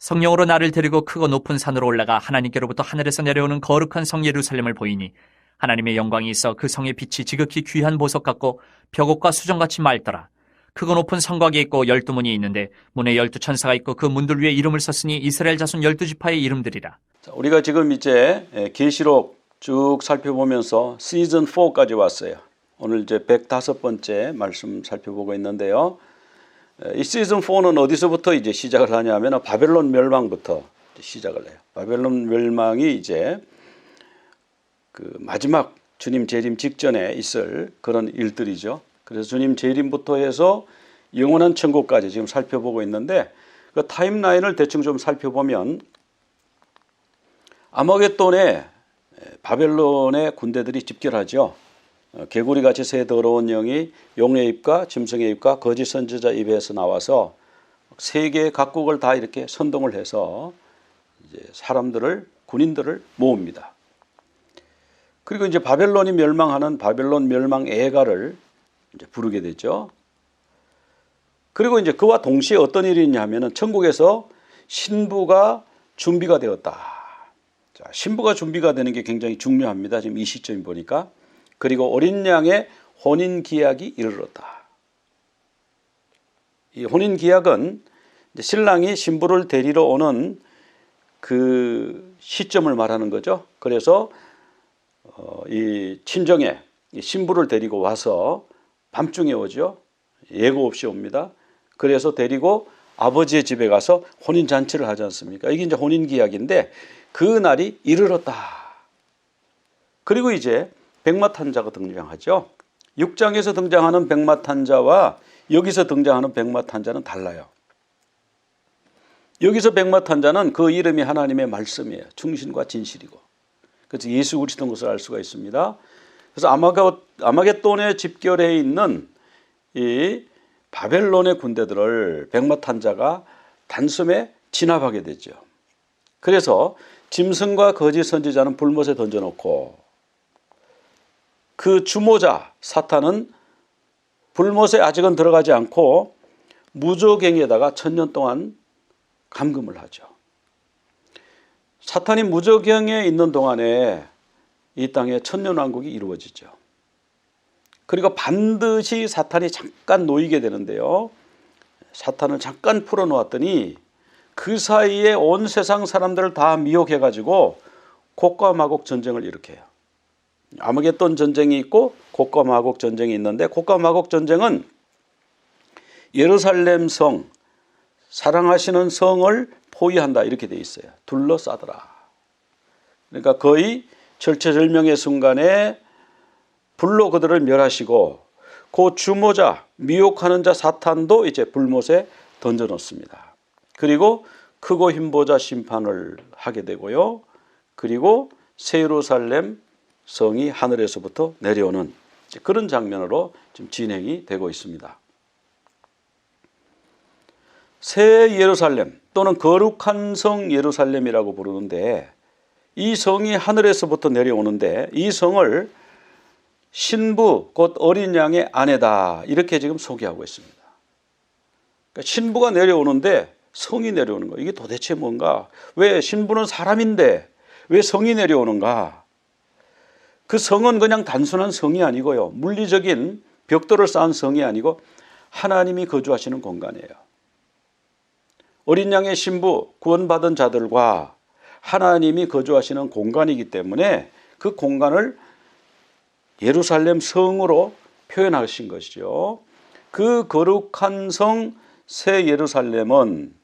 성령으로 나를 데리고 크고 높은 산으로 올라가 하나님께로부터 하늘에서 내려오는 거룩한 성 예루살렘을 보이니 하나님의 영광이 있어 그 성의 빛이 지극히 귀한 보석 같고 벽옥과 수정같이 맑더라. 크고 높은 성곽이 있고 12문이 있는데 문에 12천사가 있고 그 문들 위에 이름을 썼으니 이스라엘 자손 12지파의 이름들이라. 우리가 지금 이제 계시록 쭉 살펴보면서 시즌 4까지 왔어요. 오늘 이제 105번째 말씀 살펴보고 있는데요. 이 시즌 4는 어디서부터 이제 시작을 하냐면 바벨론 멸망부터 시작을 해요. 바벨론 멸망이 이제 그 마지막 주님 재림 직전에 있을 그런 일들이죠. 그래서 주님 재림부터 해서 영원한 천국까지 지금 살펴보고 있는데 그 타임라인을 대충 좀 살펴보면 아마겟돈에 바벨론의 군대들이 집결하죠. 개구리같이 새 더러운 영이 용의 입과 짐승의 입과 거짓 선지자 입에서 나와서 세계 각국을 다 이렇게 선동을 해서 이제 사람들을 군인들을 모읍니다. 그리고 이제 바벨론이 멸망하는 바벨론 멸망 애가를 이제 부르게 되죠. 그리고 이제 그와 동시에 어떤 일이 있냐면은 천국에서 신부가 준비가 되었다. 자, 신부가 준비가 되는 게 굉장히 중요합니다. 지금 이 시점이 보니까. 그리고 어린 양의 혼인 기약이 이르렀다. 이 혼인 기약은 신랑이 신부를 데리러 오는 그 시점을 말하는 거죠. 그래서 이 친정에 신부를 데리고 와서 밤중에 오죠. 예고 없이 옵니다. 그래서 데리고 아버지의 집에 가서 혼인 잔치를 하지 않습니까? 이게 이제 혼인 기약인데 그 날이 이르렀다. 그리고 이제 백마탄자가 등장하죠. 6장에서 등장하는 백마탄자와 여기서 등장하는 백마탄자는 달라요. 여기서 백마탄자는 그 이름이 하나님의 말씀이에요. 충신과 진실이고. 그래서 예수 그리스도인 것을 알 수가 있습니다. 그래서 아마겟돈에 집결해 있는 이 바벨론의 군대들을 백마탄자가 단숨에 진압하게 되죠. 그래서 짐승과 거짓 선지자는 불못에 던져놓고 그 주모자 사탄은 불못에 아직은 들어가지 않고 무저갱에다가 1000년 동안 감금을 하죠. 사탄이 무저갱에 있는 동안에 이 땅에 천년왕국이 이루어지죠. 그리고 반드시 사탄이 잠깐 놓이게 되는데요. 사탄을 잠깐 풀어놓았더니 그 사이에 온 세상 사람들을 다 미혹해가지고 곡과 마곡 전쟁을 일으켜요. 아마겟돈 전쟁이 있고 곡과 마곡 전쟁이 있는데 곡과 마곡 전쟁은 예루살렘 성, 사랑하시는 성을 포위한다 이렇게 돼 있어요. 둘러싸더라. 그러니까 거의 절체절명의 순간에 불로 그들을 멸하시고 그 주모자, 미혹하는 자 사탄도 이제 불못에 던져놓습니다. 그리고 크고 힘보자 심판을 하게 되고요. 그리고 새 예루살렘 성이 하늘에서부터 내려오는 그런 장면으로 지금 진행이 되고 있습니다. 새 예루살렘 또는 거룩한 성 예루살렘이라고 부르는데 이 성이 하늘에서부터 내려오는데 이 성을 신부 곧 어린 양의 아내다 이렇게 지금 소개하고 있습니다. 그러니까 신부가 내려오는데 성이 내려오는 거예요. 이게 도대체 뭔가? 왜 신부는 사람인데 왜 성이 내려오는가? 그 성은 그냥 단순한 성이 아니고요. 물리적인 벽돌을 쌓은 성이 아니고 하나님이 거주하시는 공간이에요. 어린 양의 신부, 구원받은 자들과 하나님이 거주하시는 공간이기 때문에 그 공간을 예루살렘 성으로 표현하신 것이죠. 그 거룩한 성 새 예루살렘은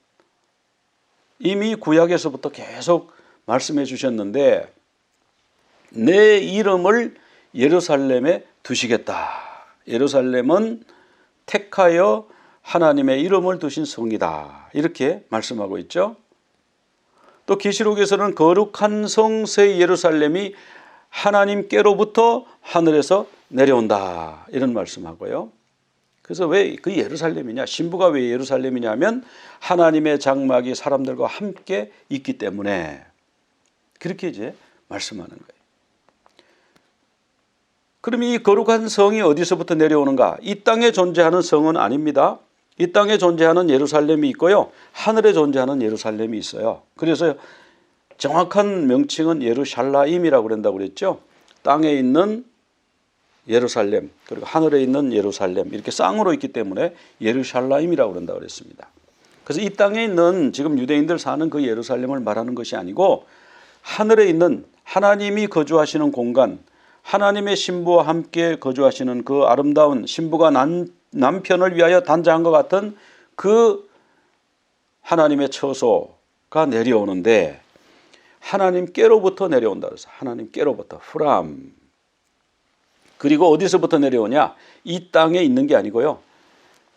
이미 구약에서부터 계속 말씀해 주셨는데 내 이름을 예루살렘에 두시겠다. 예루살렘은 택하여 하나님의 이름을 두신 성이다. 이렇게 말씀하고 있죠. 또 계시록에서는 거룩한 성 새 예루살렘이 하나님께로부터 하늘에서 내려온다. 이런 말씀하고요. 그래서 왜 그 예루살렘이냐? 신부가 왜 예루살렘이냐 하면 하나님의 장막이 사람들과 함께 있기 때문에 그렇게 이제 말씀하는 거예요. 그럼 이 거룩한 성이 어디서부터 내려오는가? 이 땅에 존재하는 성은 아닙니다. 이 땅에 존재하는 예루살렘이 있고요. 하늘에 존재하는 예루살렘이 있어요. 그래서 정확한 명칭은 예루샬라임이라고 그런다고 그랬죠. 땅에 있는 예루살렘 그리고 하늘에 있는 예루살렘 이렇게 쌍으로 있기 때문에 예루샬라임이라고 그런다고 그랬습니다. 그래서 이 땅에 있는 지금 유대인들 사는 그 예루살렘을 말하는 것이 아니고 하늘에 있는 하나님이 거주하시는 공간, 하나님의 신부와 함께 거주하시는 그 아름다운 신부가 남편을 위하여 단장한 것 같은 그 하나님의 처소가 내려오는데 하나님께로부터 내려온다 그래서 하나님께로부터 프람. 그리고 어디서부터 내려오냐? 이 땅에 있는 게 아니고요.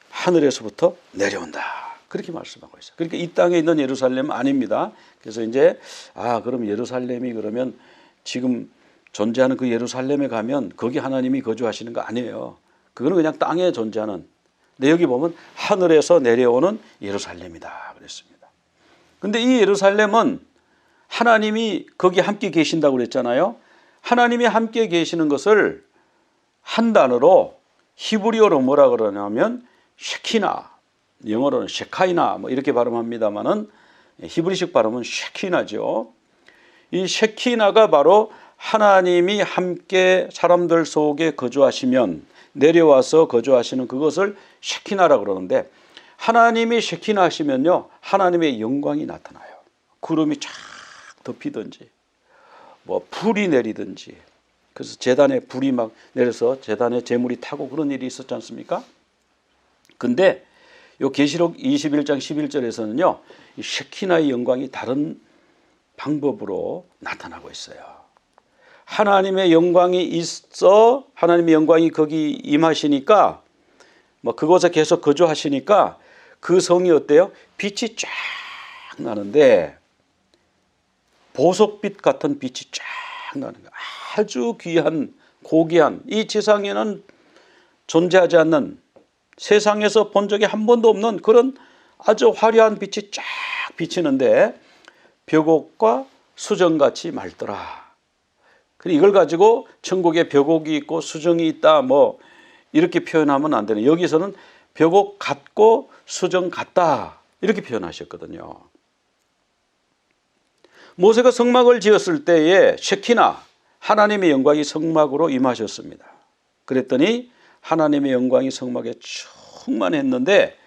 하늘에서부터 내려온다. 그렇게 말씀하고 있어요. 그러니까 이 땅에 있는 예루살렘은 아닙니다. 그래서 이제 그럼 예루살렘이 그러면 지금 존재하는 그 예루살렘에 가면 거기 하나님이 거주하시는 거 아니에요. 그거는 그냥 땅에 존재하는. 근데 여기 보면 하늘에서 내려오는 예루살렘이다 그랬습니다. 근데 이 예루살렘은 하나님이 거기 함께 계신다고 그랬잖아요. 하나님이 함께 계시는 것을 한 단어로 히브리어로 뭐라 그러냐면 쉐키나, 영어로는 쉐카이나 뭐 이렇게 발음합니다만은 히브리식 발음은 쉐키나죠. 이 쉐키나가 바로 하나님이 함께 사람들 속에 거주하시면 내려와서 거주하시는 그것을 쉐키나라고 그러는데 하나님이 쉐키나 하시면요 하나님의 영광이 나타나요. 구름이 쫙 덮이든지 뭐 불이 내리든지 그래서 제단에 불이 막 내려서 제단에 재물이 타고 그런 일이 있었지 않습니까? 근데 요 계시록 21장 11절에서는요 이 쉐키나의 영광이 다른 방법으로 나타나고 있어요. 하나님의 영광이 있어 하나님의 영광이 거기 임하시니까 뭐 그곳에 계속 거주하시니까 그 성이 어때요? 빛이 쫙 나는데 보석빛 같은 빛이 쫙 나는 거예요. 아주 귀한 고귀한 이 지상에는 존재하지 않는 세상에서 본 적이 한 번도 없는 그런 아주 화려한 빛이 쫙 비치는데 벽옥과 수정같이 맑더라. 그리고 이걸 가지고 천국에 벽옥이 있고 수정이 있다 뭐 이렇게 표현하면 안 되네. 여기서는 벽옥 같고 수정 같다 이렇게 표현하셨거든요. 모세가 성막을 지었을 때에 쉐키나 하나님의 영광이 성막으로 임하셨습니다. 그랬더니 하나님의 영광이 성막에 충만했는데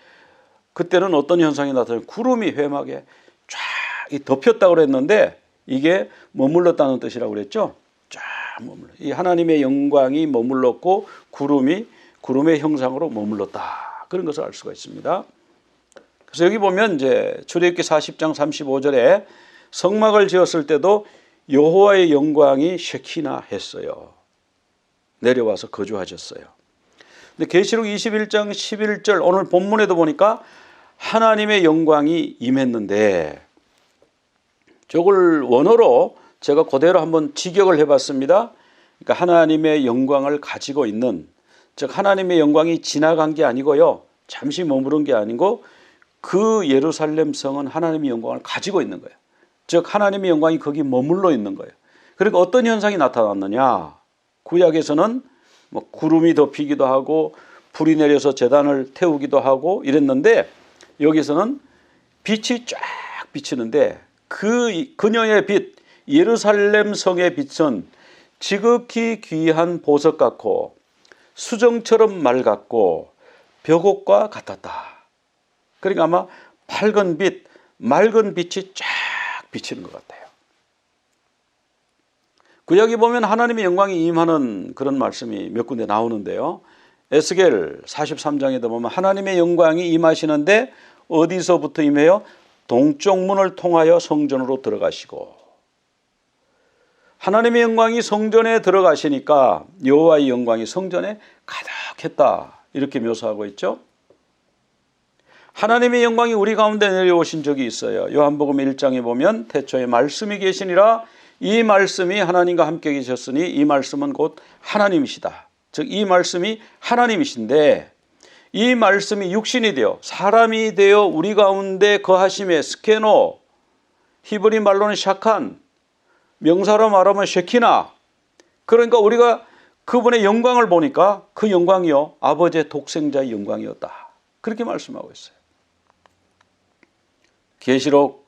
그때는 어떤 현상이 나타나요? 구름이 회막에 쫙 덮였다고 그랬는데 이게 머물렀다는 뜻이라고 그랬죠. 쫙 머물러. 이 하나님의 영광이 머물렀고 구름의 형상으로 머물렀다. 그런 것을 알 수가 있습니다. 그래서 여기 보면 이제 출애굽기 40장 35절에 성막을 지었을 때도 여호와의 영광이 쉐키나 했어요. 내려와서 거주하셨어요. 근데 계시록 21장 11절 오늘 본문에도 보니까 하나님의 영광이 임했는데 저걸 원어로 제가 그대로 한번 직역을 해봤습니다. 그러니까 하나님의 영광을 가지고 있는 즉 하나님의 영광이 지나간 게 아니고요. 잠시 머무른 게 아니고 그 예루살렘 성은 하나님의 영광을 가지고 있는 거예요. 즉 하나님의 영광이 거기 머물러 있는 거예요. 그러니까 어떤 현상이 나타났느냐. 구약에서는 뭐 구름이 덮이기도 하고 불이 내려서 제단을 태우기도 하고 이랬는데 여기서는 빛이 쫙 비치는데 그녀의 빛 예루살렘 성의 빛은 지극히 귀한 보석 같고 수정처럼 맑았고 벽옥과 같았다. 그러니까 아마 밝은 빛, 맑은 빛이 쫙 비치는 것 같아요. 구약에 보면 하나님의 영광이 임하는 그런 말씀이 몇 군데 나오는데요. 에스겔 43장에도 보면 하나님의 영광이 임하시는데 어디서부터 임해요? 동쪽 문을 통하여 성전으로 들어가시고 하나님의 영광이 성전에 들어가시니까 여호와의 영광이 성전에 가득했다. 이렇게 묘사하고 있죠. 하나님의 영광이 우리 가운데 내려오신 적이 있어요. 요한복음 1장에 보면 태초에 말씀이 계시니라 이 말씀이 하나님과 함께 계셨으니 이 말씀은 곧 하나님이시다. 즉 이 말씀이 하나님이신데 이 말씀이 육신이 되어 사람이 되어 우리 가운데 거하심에 스케노 히브리 말로는 샤칸 명사로 말하면 쉐키나 그러니까 우리가 그분의 영광을 보니까 그 영광이요 아버지의 독생자의 영광이었다. 그렇게 말씀하고 있어요. 계시록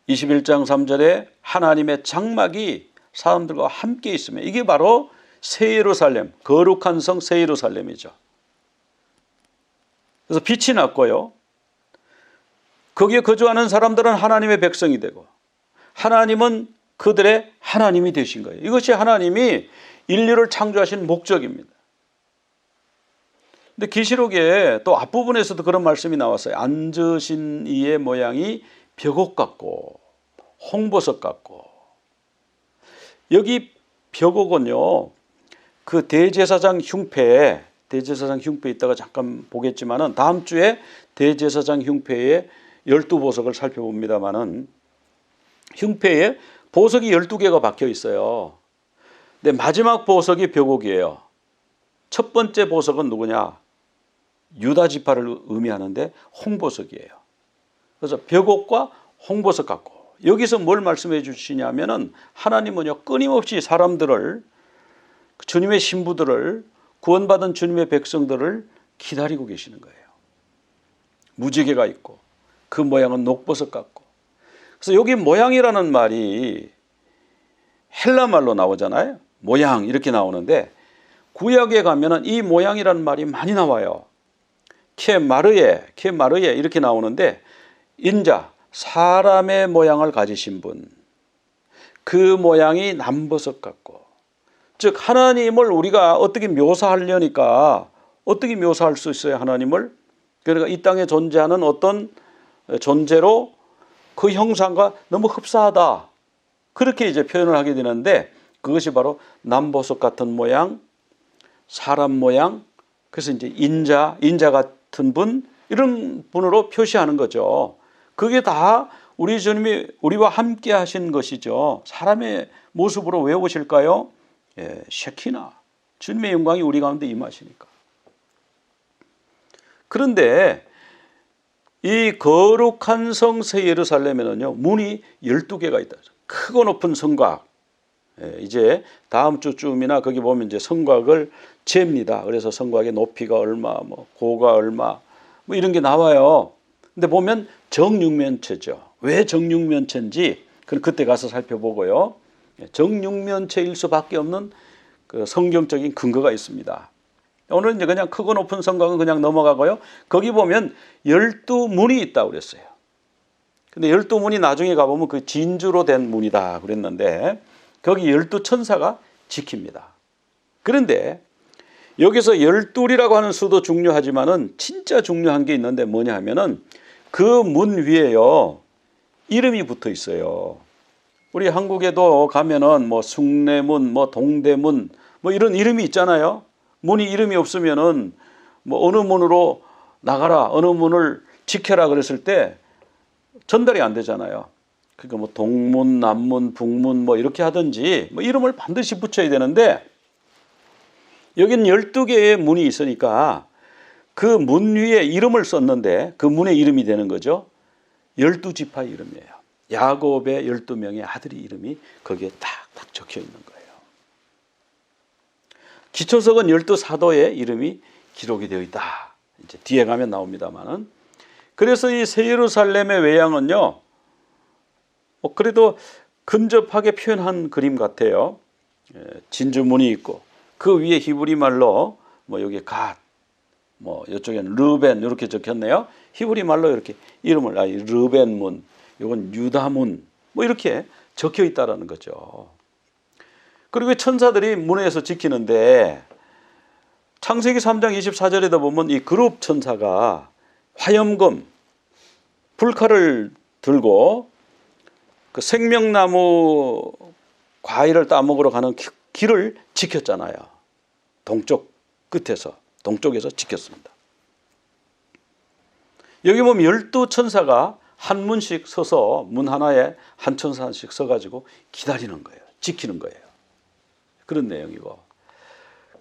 21장 3절에 하나님의 장막이 사람들과 함께 있으며 이게 바로 새 예루살렘, 거룩한 성 새 예루살렘이죠. 그래서 빛이 났고요. 거기에 거주하는 사람들은 하나님의 백성이 되고 하나님은 그들의 하나님이 되신 거예요. 이것이 하나님이 인류를 창조하신 목적입니다. 근데 계시록에 또 앞부분에서도 그런 말씀이 나왔어요. 앉으신 이의 모양이 벽옥 같고 홍보석 같고. 여기 벽옥은요, 그 대제사장 흉패에 있다가 잠깐 보겠지만은 다음 주에 대제사장 흉패의 12보석을 살펴봅니다만은 흉패에 보석이 12개가 박혀 있어요. 근데 마지막 보석이 벽옥이에요. 첫 번째 보석은 누구냐? 유다 지파를 의미하는데 홍보석이에요. 그래서 벽옥과 홍보석 같고 여기서 뭘 말씀해 주시냐면은 하나님은요 끊임없이 사람들을 주님의 신부들을 구원받은 주님의 백성들을 기다리고 계시는 거예요. 무지개가 있고 그 모양은 녹보석 같고 그래서 여기 모양이라는 말이 헬라 말로 나오잖아요. 모양 이렇게 나오는데 구약에 가면은 이 모양이라는 말이 많이 나와요. 케마르에 이렇게 나오는데 인자 사람의 모양을 가지신 분, 그 모양이 남보석 같고 즉 하나님을 우리가 어떻게 묘사하려니까 어떻게 묘사할 수 있어요? 하나님을 그러니까 이 땅에 존재하는 어떤 존재로 그 형상과 너무 흡사하다 그렇게 이제 표현을 하게 되는데 그것이 바로 남보석 같은 모양, 사람 모양, 그래서 이제 인자 같은 분 이런 분으로 표시하는 거죠. 그게 다 우리 주님이 우리와 함께 하신 것이죠. 사람의 모습으로 왜 오실까요? 셰키나 주님의 영광이 우리 가운데 임하시니까. 그런데 이 거룩한 성 새 예루살렘에는요 문이 12개가 있다. 크고 높은 성곽. 이제 다음 주쯤이나 거기 보면 이제 성곽을 잽니다. 그래서 성곽의 높이가 얼마, 뭐 고가 얼마, 뭐 이런 게 나와요. 근데 보면 정육면체죠. 왜 정육면체인지 그때 가서 살펴보고요. 정육면체일 수밖에 없는 그 성경적인 근거가 있습니다. 오늘 이제 그냥 크고 높은 성곽은 그냥 넘어가고요. 거기 보면 12문이 있다고 그랬어요. 근데 12문이 나중에 가보면 그 진주로 된 문이다 그랬는데 거기 12천사가 지킵니다. 그런데 여기서 12이라고 하는 수도 중요하지만은 진짜 중요한 게 있는데 뭐냐 하면은 그 문 위에요 이름이 붙어 있어요. 우리 한국에도 가면은 뭐 숭례문, 뭐 동대문, 뭐 이런 이름이 있잖아요. 문이 이름이 없으면은 뭐 어느 문으로 나가라, 어느 문을 지켜라 그랬을 때 전달이 안 되잖아요. 그러니까 뭐 동문, 남문, 북문 뭐 이렇게 하든지 뭐 이름을 반드시 붙여야 되는데 여기는 12개의 문이 있으니까 그 문 위에 이름을 썼는데 그 문의 이름이 되는 거죠. 12지파의 이름이에요. 야곱의 12명의 아들이 이름이 거기에 딱 적혀 있는 거예요. 기초석은 12사도의 이름이 기록이 되어 있다. 이제 뒤에 가면 나옵니다만은. 그래서 이 새 예루살렘의 외양은요, 그래도 근접하게 표현한 그림 같아요. 진주문이 있고 그 위에 히브리 말로 뭐 여기 갓, 뭐 이쪽에는 르벤 이렇게 적혔네요. 히브리 말로 이렇게 이름을 르벤문, 이건 유다문 뭐 이렇게 적혀 있다라는 거죠. 그리고 천사들이 문에서 지키는데 창세기 3장 24절에다 보면 이 그룹 천사가 화염금, 불칼을 들고 그 생명나무 과일을 따먹으러 가는 길을 지켰잖아요. 동쪽 끝에서, 동쪽에서 지켰습니다. 여기 보면 12천사가 한 문씩 서서 문 하나에 한 천사씩 서가지고 기다리는 거예요. 지키는 거예요. 그런 내용이고.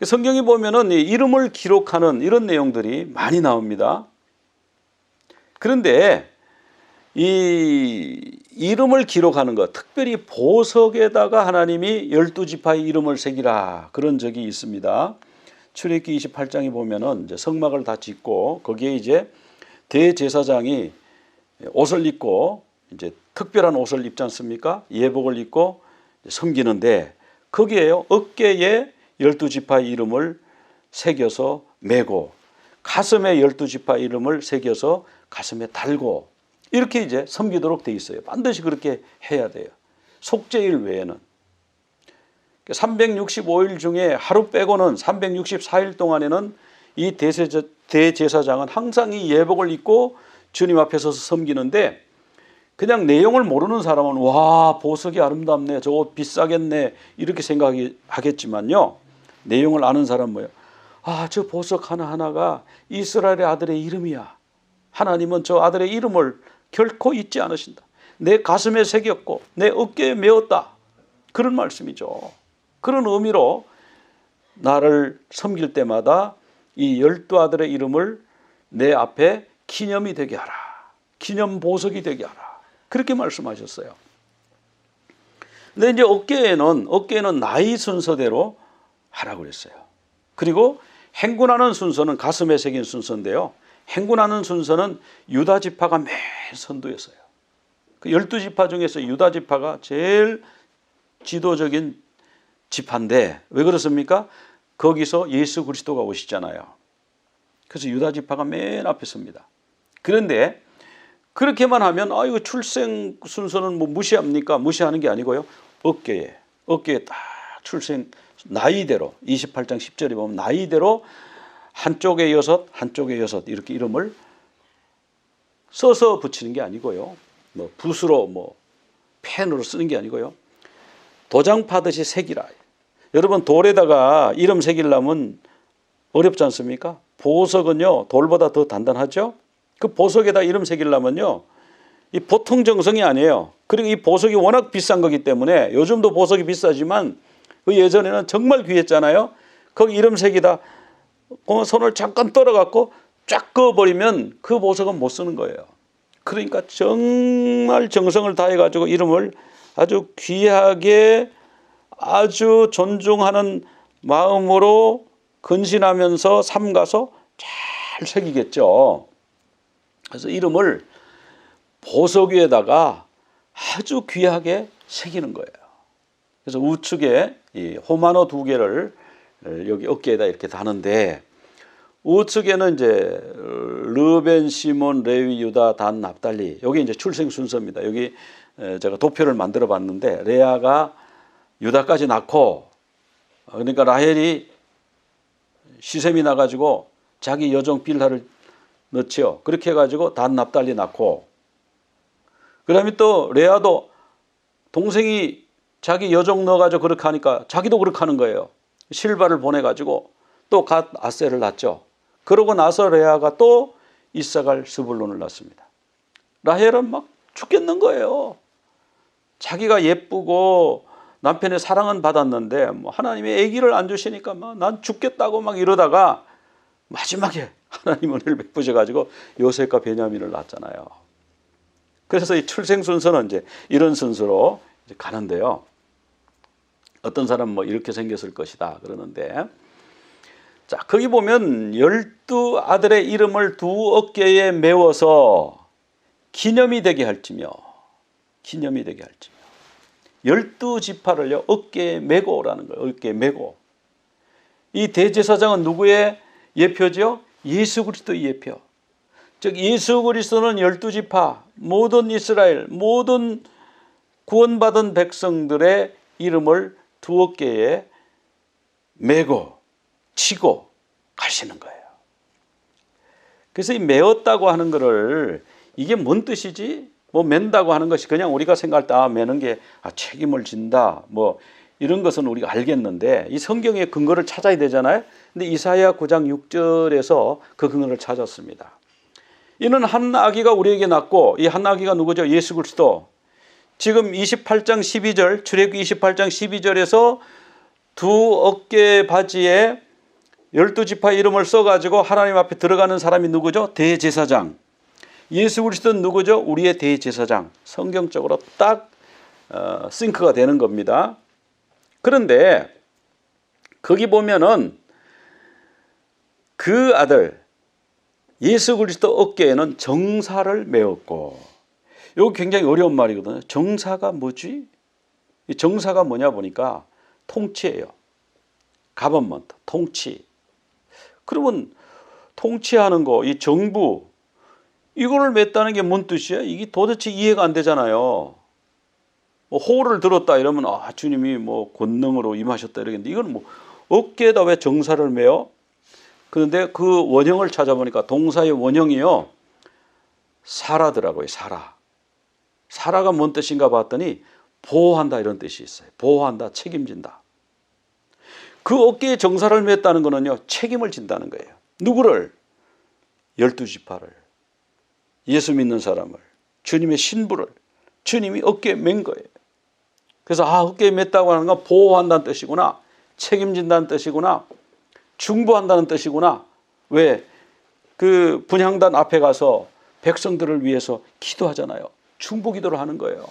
성경에 보면은 이름을 기록하는 이런 내용들이 많이 나옵니다. 그런데 이 이름을 기록하는 것, 특별히 보석에다가 하나님이 12지파의 이름을 새기라 그런 적이 있습니다. 출애굽기 28장에 보면은 이제 성막을 다 짓고 거기에 이제 대제사장이 옷을 입고 이제 특별한 옷을 입지 않습니까? 예복을 입고 섬기는데 거기에요 어깨에 12지파 이름을 새겨서 메고 가슴에 12지파 이름을 새겨서 가슴에 달고 이렇게 이제 섬기도록 돼 있어요. 반드시 그렇게 해야 돼요. 속죄일 외에는. 365일 중에 하루 빼고는 364일 동안에는 이 대제사장은 항상 이 예복을 입고 주님 앞에 서서 섬기는데 그냥 내용을 모르는 사람은 와 보석이 아름답네 저 옷 비싸겠네 이렇게 생각하겠지만요. 내용을 아는 사람은 뭐예요? 아, 저 보석 하나하나가 이스라엘의 아들의 이름이야. 하나님은 저 아들의 이름을 결코 잊지 않으신다. 내 가슴에 새겼고 내 어깨에 메었다. 그런 말씀이죠. 그런 의미로 나를 섬길 때마다 이 12아들의 이름을 내 앞에 기념이 되게 하라. 기념 보석이 되게 하라. 그렇게 말씀하셨어요. 근데 이제 어깨에는 나이 순서대로 하라고 그랬어요. 그리고 행군하는 순서는 가슴에 새긴 순서인데요. 행군하는 순서는 유다 지파가 맨 선두였어요. 그 12지파 중에서 유다 지파가 제일 지도적인 지파인데 왜 그렇습니까? 거기서 예수 그리스도가 오시잖아요. 그래서 유다 지파가 맨 앞에 섭니다. 그런데 그렇게만 하면 이거 출생 순서는 뭐 무시합니까? 무시하는 게 아니고요. 어깨에 딱 출생 나이대로 28장 10절에 보면 나이대로 한쪽에 6, 한쪽에 6 이렇게 이름을 써서 붙이는 게 아니고요. 뭐 붓으로 뭐 펜으로 쓰는 게 아니고요. 도장 파듯이 새기라. 여러분 돌에다가 이름 새기려면 어렵지 않습니까? 보석은요 돌보다 더 단단하죠. 그 보석에다 이름 새기려면요 이 보통 정성이 아니에요. 그리고 이 보석이 워낙 비싼 거기 때문에 요즘도 보석이 비싸지만 그 예전에는 정말 귀했잖아요. 거기 이름 새기다 손을 잠깐 떨어갖고 쫙 그어버리면 그 보석은 못 쓰는 거예요. 그러니까 정말 정성을 다해가지고 이름을 아주 귀하게 아주 존중하는 마음으로 근신하면서 삼가서 잘 새기겠죠. 그래서 이름을 보석 위에다가 아주 귀하게 새기는 거예요. 그래서 우측에 이 호마노 2개를 여기 어깨에다 이렇게 다는데 우측에는 이제 르벤, 시몬, 레위, 유다, 단, 납달리 여기 이제 출생 순서입니다. 여기 제가 도표를 만들어 봤는데 레아가 유다까지 낳고 그러니까 라헬이 시셈이 나가지고 자기 여종 빌하를 넣지요. 그렇게 해가지고 단, 납달리 낳고 그 다음에 또 레아도 동생이 자기 여종 넣어가지고 그렇게 하니까 자기도 그렇게 하는 거예요. 실바를 보내가지고 또 갓 아셀을 낳죠. 그러고 나서 레아가 또 이사갈 스불론을 낳습니다. 라헬은 막 죽겠는 거예요. 자기가 예쁘고 남편의 사랑은 받았는데 뭐 하나님이 아기를 안 주시니까 막 난 죽겠다고 막 이러다가 마지막에 하나님 은혜를 베푸셔가지고 요셉과 베냐민을 낳았잖아요. 그래서 이 출생 순서는 이제 이런 순서로 이제 가는데요. 어떤 사람은 뭐 이렇게 생겼을 것이다 그러는데 자 거기 보면 12아들의 이름을 두 어깨에 메워서 기념이 되게 할지며 12지파를요 어깨에 메고라는 거예요. 어깨에 메고 이 대제사장은 누구의 예표죠? 예수 그리스도의 예표. 즉 예수 그리스도는 12지파 모든 이스라엘 모든 구원받은 백성들의 이름을 두 어깨에 메고 치고 가시는 거예요. 그래서 이 메었다고 하는 거를 이게 뭔 뜻이지? 뭐 맨다고 하는 것이 그냥 우리가 생각할 때 매는 게 책임을 진다 뭐 이런 것은 우리가 알겠는데 이 성경의 근거를 찾아야 되잖아요. 근데 이사야 9장 6절에서 그 근거를 찾았습니다. 이는 한 아기가 우리에게 낳고 이 한 아기가 누구죠? 예수 그리스도. 지금 28장 12절 출애굽기 28장 12절에서 두 어깨 바지에 12지파 이름을 써가지고 하나님 앞에 들어가는 사람이 누구죠? 대제사장. 예수 그리스도는 누구죠? 우리의 대제사장. 성경적으로 딱 싱크가 되는 겁니다. 그런데 거기 보면은 그 아들 예수 그리스도 어깨에는 정사를 메었고, 이거 굉장히 어려운 말이거든요. 정사가 뭐지? 이 정사가 뭐냐 보니까 통치예요. 가버먼트, 통치. 그러면 통치하는 거, 이 정부, 이거를 맸다는 게 뭔 뜻이야? 이게 도대체 이해가 안 되잖아요. 뭐 호를 들었다 이러면 주님이 뭐 권능으로 임하셨다 이러겠는데, 이건 뭐 어깨에다 왜 정사를 메요? 그런데 그 원형을 찾아보니까 동사의 원형이요, 사라더라고요. 사라가 뭔 뜻인가 봤더니 보호한다 이런 뜻이 있어요. 보호한다, 책임진다. 그 어깨에 정사를 맸다는 거는요, 책임을 진다는 거예요. 누구를? 12지파를, 예수 믿는 사람을, 주님의 신부를 주님이 어깨에 맨 거예요. 그래서 어깨에 맸다고 하는 건 보호한다는 뜻이구나, 책임진다는 뜻이구나, 중보한다는 뜻이구나. 왜? 그 분향단 앞에 가서 백성들을 위해서 기도하잖아요. 중보기도를 하는 거예요.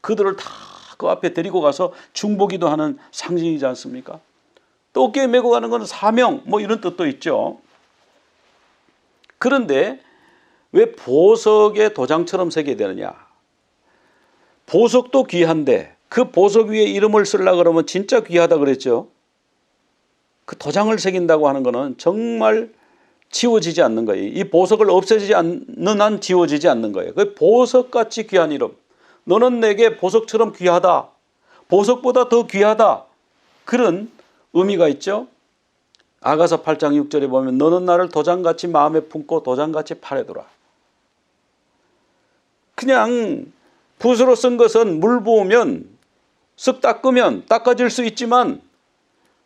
그들을 다 그 앞에 데리고 가서 중보기도하는 상징이지 않습니까? 또 어깨에 메고 가는 것은 사명, 뭐 이런 뜻도 있죠. 그런데 왜 보석에 도장처럼 새게 되느냐? 보석도 귀한데 그 보석 위에 이름을 쓰려고 그러면 진짜 귀하다 그랬죠. 그 도장을 새긴다고 하는 것은 정말 지워지지 않는 거예요. 이 보석을 없애지지 않는 한 지워지지 않는 거예요. 그 보석같이 귀한 이름. 너는 내게 보석처럼 귀하다. 보석보다 더 귀하다. 그런 의미가 있죠. 아가서 8장 6절에 보면 너는 나를 도장같이 마음에 품고 도장같이 팔에 두라. 그냥 붓으로 쓴 것은 물 부으면 쓱 닦으면 닦아질 수 있지만,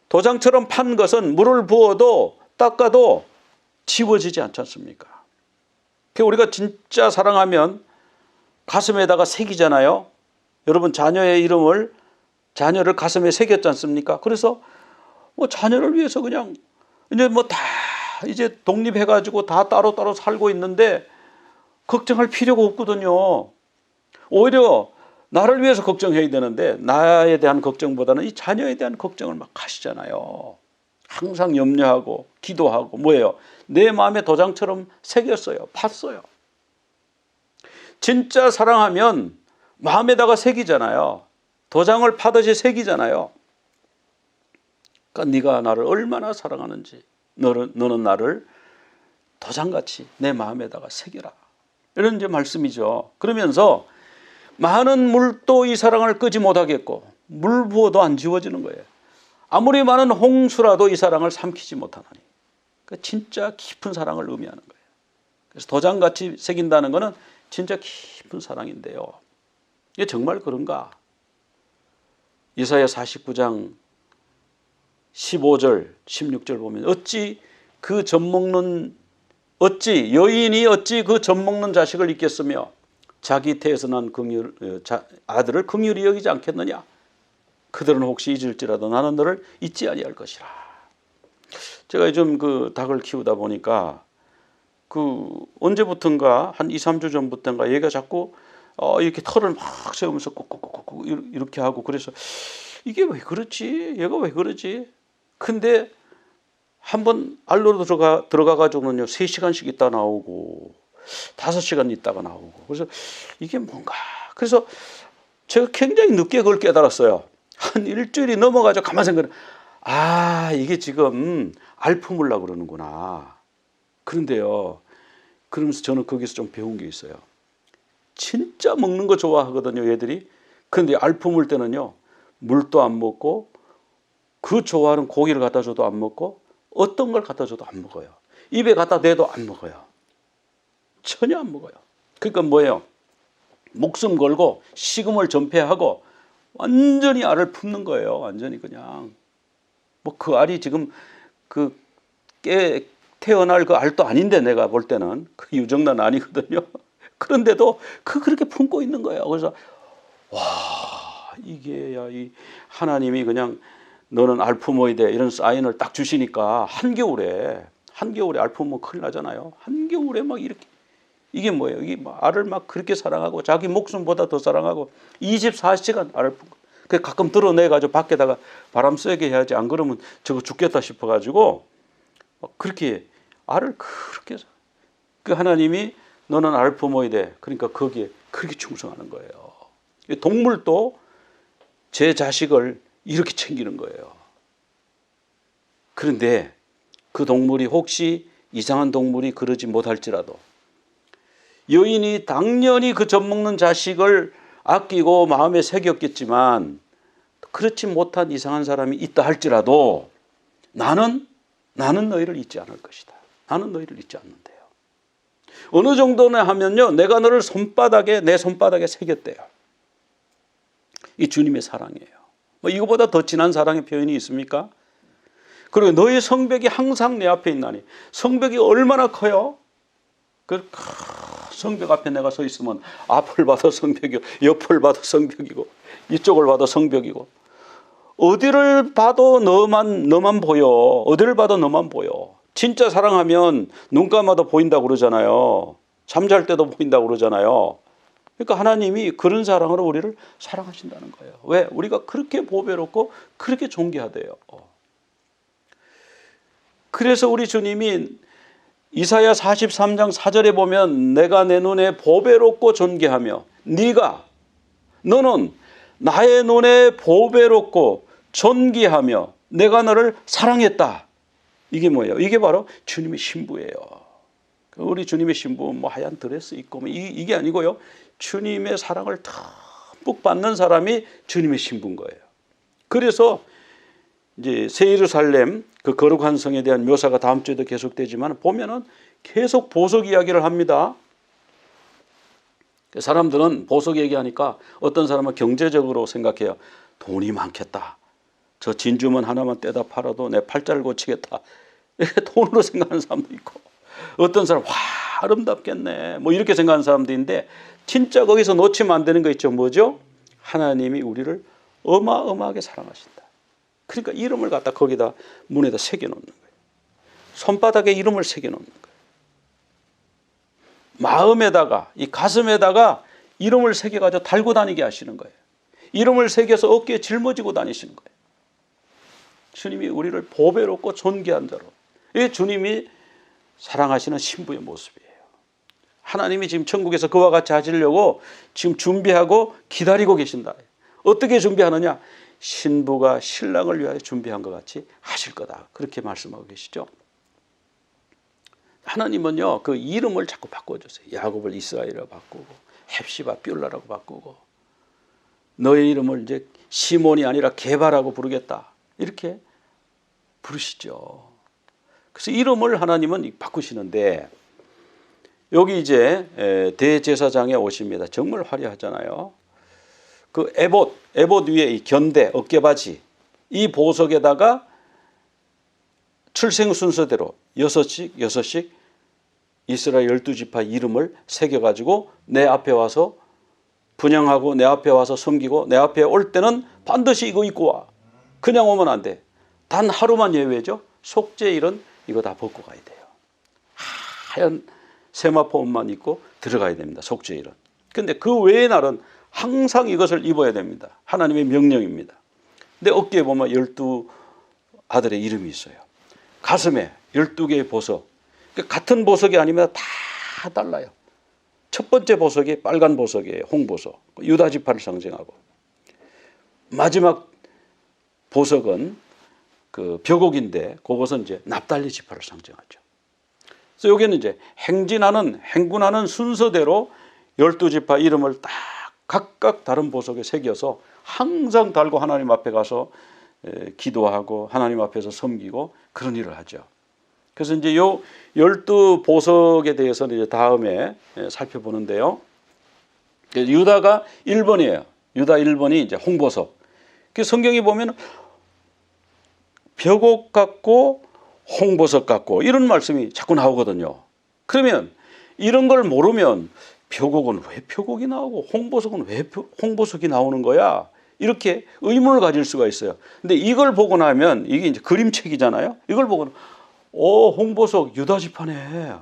도장처럼 판 것은 물을 부어도 닦아도 지워지지 않지 않습니까? 우리가 진짜 사랑하면 가슴에다가 새기잖아요. 여러분, 자녀의 이름을, 자녀를 가슴에 새겼지 않습니까? 그래서 뭐 자녀를 위해서 그냥 이제 뭐 다 이제 독립해가지고 다 따로따로 살고 있는데 걱정할 필요가 없거든요. 오히려 나를 위해서 걱정해야 되는데 나에 대한 걱정보다는 이 자녀에 대한 걱정을 막 하시잖아요. 항상 염려하고 기도하고 뭐예요? 내 마음에 도장처럼 새겼어요. 팠어요. 진짜 사랑하면 마음에다가 새기잖아요. 도장을 파듯이 새기잖아요. 그러니까 네가 나를 얼마나 사랑하는지 너는 나를 도장같이 내 마음에다가 새겨라. 이런 이제 말씀이죠. 그러면서 많은 물도 이 사랑을 끄지 못하겠고 물 부어도 안 지워지는 거예요. 아무리 많은 홍수라도 이 사랑을 삼키지 못하나니. 그러니까 진짜 깊은 사랑을 의미하는 거예요. 그래서 도장같이 새긴다는 것은 진짜 깊은 사랑인데요. 이게 정말 그런가? 이사야 49장 15절 16절 보면 여인이 어찌 그 젖먹는 자식을 잊겠으며 자기 태에서 난 아들을 긍휼히 여기지 않겠느냐? 그들은 혹시 잊을지라도 나는 너를 잊지 아니할 것이라. 제가 요즘 그 닭을 키우다 보니까 언제부턴가 한 2, 3주 전부터인가 얘가 자꾸 이렇게 털을 막 세우면서 꾹꾹꾹꾹 이렇게 하고, 그래서 이게 왜 그렇지? 얘가 왜 그러지? 근데 한번 알로로 들어가가지고는요 3시간씩 있다 나오고 5시간 있다가 나오고, 그래서 이게 뭔가, 그래서 제가 굉장히 늦게 그걸 깨달았어요. 한 일주일이 넘어가지고 가만 생각해, 이게 지금 알 품으려고 그러는구나. 그런데요, 그러면서 저는 거기서 좀 배운 게 있어요. 진짜 먹는 거 좋아하거든요, 얘들이. 그런데 알 품을 때는요, 물도 안 먹고 그 좋아하는 고기를 갖다 줘도 안 먹고 어떤 걸 갖다 줘도 안 먹어요. 입에 갖다 대도 안 먹어요. 전혀 안 먹어요. 그러니까 뭐예요? 목숨 걸고 식음을 전폐하고 완전히 알을 품는 거예요. 완전히 그냥. 뭐 그 알이 지금 태어날 그 알도 아닌데 내가 볼 때는 그 유정란 아니거든요. 그런데도 그렇게 품고 있는 거예요. 그래서 이게야 이 하나님이 그냥 너는 알 품어야 돼 이런 사인을 딱 주시니까 한겨울에 알 품으면 큰일 나잖아요. 한겨울에 막 이렇게, 이게 뭐예요? 이게 알을 막 그렇게 사랑하고 자기 목숨보다 더 사랑하고 24시간 알을 품고, 그 가끔 드러내가지고 밖에다가 바람 쐬게 해야지, 안 그러면 저거 죽겠다 싶어가지고 그렇게 알을 그렇게 그 하나님이 너는 알을 품어야 돼. 그러니까 거기에 그렇게 충성하는 거예요. 동물도 제 자식을 이렇게 챙기는 거예요. 그런데 그 동물이 혹시 이상한 동물이 그러지 못할지라도 여인이 당연히 그 젖먹는 자식을 아끼고 마음에 새겼겠지만 그렇지 못한 이상한 사람이 있다 할지라도 나는 너희를 잊지 않을 것이다. 나는 너희를 잊지 않는데요. 어느 정도나 하면요, 내가 너를 내 손바닥에 새겼대요. 이 주님의 사랑이에요. 뭐 이거보다 더 진한 사랑의 표현이 있습니까? 그리고 너의 성벽이 항상 내 앞에 있나니. 성벽이 얼마나 커요? 그 성벽 앞에 내가 서 있으면 앞을 봐도 성벽이고 옆을 봐도 성벽이고 이쪽을 봐도 성벽이고 어디를 봐도 너만 보여. 어디를 봐도 너만 보여. 진짜 사랑하면 눈 감아도 보인다고 그러잖아요. 잠잘 때도 보인다고 그러잖아요. 그러니까 하나님이 그런 사랑으로 우리를 사랑하신다는 거예요. 왜? 우리가 그렇게 보배롭고 그렇게 존귀하대요. 그래서 우리 주님이 이사야 43장 4절에 보면 내가 내 눈에 보배롭고 존귀하며 너는 나의 눈에 보배롭고 존귀하며 내가 너를 사랑했다. 이게 뭐예요? 이게 바로 주님의 신부예요. 우리 주님의 신부는 뭐 하얀 드레스 입고 이게 아니고요. 주님의 사랑을 듬뿍 받는 사람이 주님의 신부인 거예요. 그래서 이제 새 예루살렘 그 거룩한 성에 대한 묘사가 다음 주에도 계속되지만 보면은 계속 보석 이야기를 합니다. 사람들은 보석 얘기하니까 어떤 사람은 경제적으로 생각해요. 돈이 많겠다. 저 진주문 하나만 떼다 팔아도 내 팔자를 고치겠다. 이렇게 돈으로 생각하는 사람도 있고 어떤 사람 와 아름답겠네. 뭐 이렇게 생각하는 사람도 있는데 진짜 거기서 놓치면 안 되는 거 있죠. 뭐죠? 하나님이 우리를 어마어마하게 사랑하신다. 그러니까 이름을 갖다 거기다 문에다 새겨놓는 거예요. 손바닥에 이름을 새겨놓는 거예요. 마음에다가 이 가슴에다가 이름을 새겨가지고 달고 다니게 하시는 거예요. 이름을 새겨서 어깨에 짊어지고 다니시는 거예요. 주님이 우리를 보배롭고 존귀한 자로 이 주님이 사랑하시는 신부의 모습이에요. 하나님이 지금 천국에서 그와 같이 하시려고 지금 준비하고 기다리고 계신다. 어떻게 준비하느냐? 신부가 신랑을 위하여 준비한 것 같이 하실 거다. 그렇게 말씀하고 계시죠. 하나님은요, 그 이름을 자꾸 바꿔주세요. 야곱을 이스라엘이라고 바꾸고, 헵시바 뷸라라고 바꾸고, 너의 이름을 이제 시몬이 아니라 게바라고 부르겠다. 이렇게 부르시죠. 그래서 이름을 하나님은 바꾸시는데, 여기 이제 대제사장에 오십니다. 정말 화려하잖아요. 그 에봇 위에 이 견대, 어깨바지, 이 보석에다가 출생 순서대로 6씩 이스라엘 12지파 이름을 새겨가지고 내 앞에 와서 분양하고 내 앞에 와서 섬기고 내 앞에 올 때는 반드시 이거 입고 와. 그냥 오면 안 돼. 단 하루만 예외죠. 속죄일은 이거 다 벗고 가야 돼요. 하얀 세마포 옷만 입고 들어가야 됩니다. 속죄일은. 근데 그 외의 날은 항상 이것을 입어야 됩니다. 하나님의 명령입니다. 근데 어깨에 보면 12아들의 이름이 있어요. 가슴에 12개의 보석. 같은 보석이 아니면 다 달라요. 첫 번째 보석이 빨간 보석이에요. 홍보석. 유다 지파를 상징하고. 마지막 보석은 그 벽옥인데 그것은 이제 납달리 지파를 상징하죠. 그래서 여기는 이제 행군하는 순서대로 12지파 이름을 딱 각각 다른 보석에 새겨서 항상 달고 하나님 앞에 가서 기도하고 하나님 앞에서 섬기고 그런 일을 하죠. 그래서 이제 요 12보석에 대해서는 이제 다음에 살펴보는데요. 유다가 1번이에요. 유다 1번이 이제 홍보석. 성경이 보면 벽옥 같고 홍보석 같고 이런 말씀이 자꾸 나오거든요. 그러면 이런 걸 모르면 벽옥은 왜 벽옥이 나오고 홍보석은 왜 홍보석이 나오는 거야? 이렇게 의문을 가질 수가 있어요. 근데 이걸 보고 나면 이게 이제 그림책이잖아요. 이걸 보고 홍보석 유다 지파네.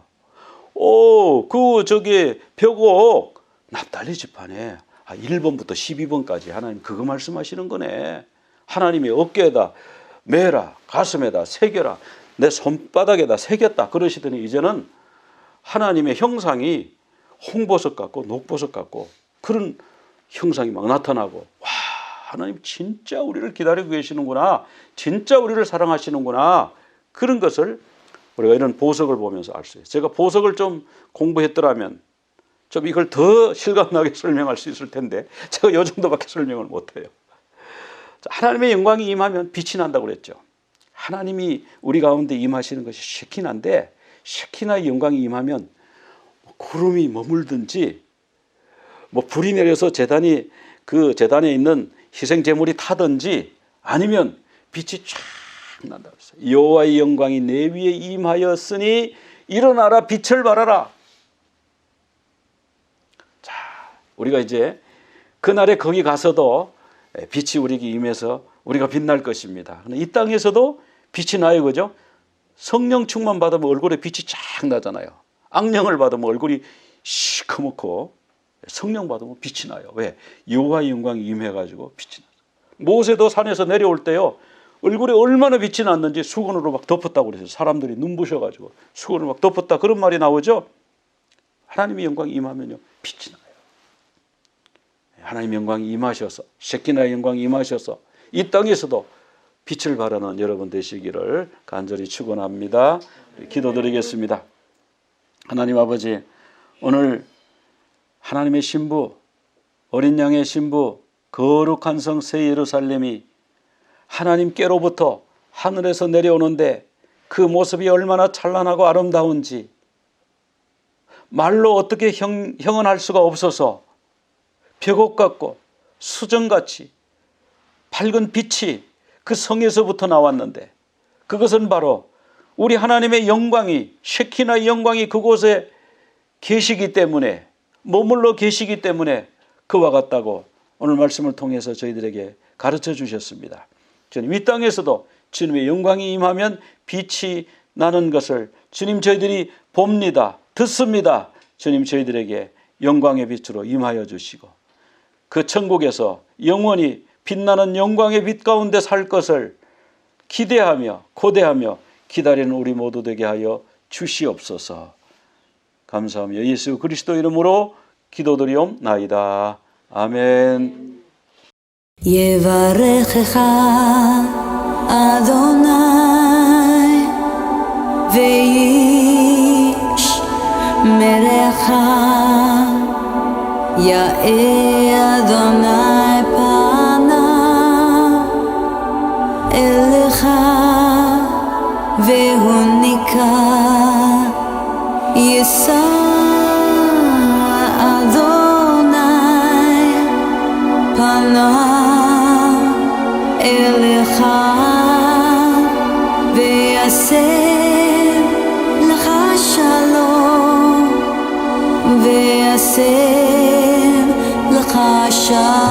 저기 벽옥 납달리 지파네. 1번부터 12번까지 하나님 그거 말씀하시는 거네. 하나님이 어깨에다 매라, 가슴에다 새겨라. 내 손바닥에다 새겼다 그러시더니 이제는 하나님의 형상이 홍보석 같고 녹보석 같고 그런 형상이 막 나타나고, 와, 하나님 진짜 우리를 기다리고 계시는구나, 진짜 우리를 사랑하시는구나, 그런 것을 우리가 이런 보석을 보면서 알 수 있어요. 제가 보석을 좀 공부했더라면 좀 이걸 더 실감나게 설명할 수 있을 텐데 제가 이 정도밖에 설명을 못해요. 하나님의 영광이 임하면 빛이 난다고 그랬죠. 하나님이 우리 가운데 임하시는 것이 쉐키나인데, 쉐키나의 영광이 임하면 구름이 머물든지 불이 내려서 제단이 그 제단에 있는 희생 제물이 타든지 아니면 빛이 쫙 난다 그랬어요. 여호와의 영광이 내 위에 임하였으니 일어나라 빛을 발하라. 자, 우리가 이제 그날에 거기 가서도 빛이 우리에게 임해서 우리가 빛날 것입니다. 이 땅에서도 빛이 나요, 그죠? 성령 충만 받으면 얼굴에 빛이 쫙 나잖아요. 악령을 받으면 얼굴이 시커멓고, 성령 받으면 빛이 나요. 왜? 여호와의 영광이 임해가지고 빛이 나요. 모세도 산에서 내려올 때요, 얼굴에 얼마나 빛이 났는지 수건으로 막 덮었다고 그랬어요. 사람들이 눈부셔가지고 수건으로 막 덮었다, 그런 말이 나오죠. 하나님의 영광이 임하면요, 빛이 나요. 하나님의 영광이 임하셔서, 쉐키나의 영광이 임하셔서 이 땅에서도 빛을 발하는 여러분 되시기를 간절히 축원합니다. 기도드리겠습니다. 하나님 아버지, 오늘 하나님의 신부, 어린 양의 신부, 거룩한 성 새 예루살렘이 하나님께로부터 하늘에서 내려오는데 그 모습이 얼마나 찬란하고 아름다운지 말로 어떻게 형언할 수가 없어서 벽옥 같고 수정같이 밝은 빛이 그 성에서부터 나왔는데, 그것은 바로 우리 하나님의 영광이, 쉐키나의 영광이 그곳에 계시기 때문에, 머물러 계시기 때문에 그와 같다고 오늘 말씀을 통해서 저희들에게 가르쳐 주셨습니다. 주님, 이 땅에서도 주님의 영광이 임하면 빛이 나는 것을 주님 저희들이 봅니다, 듣습니다. 주님 저희들에게 영광의 빛으로 임하여 주시고 그 천국에서 영원히 빛나는 영광의 빛 가운데 살 것을 기대하며 고대하며 기다리는 우리 모두 되게 하여 주시옵소서. 감사하며 예수 그리스도 이름으로 기도드리옵나이다. 아멘. יברכך אדוני וישמרך, יאה אדוני פניו אליך והוניקה, יישא אדוני פניו אליך ויעשה לך שלום, ויעשה לך שלום.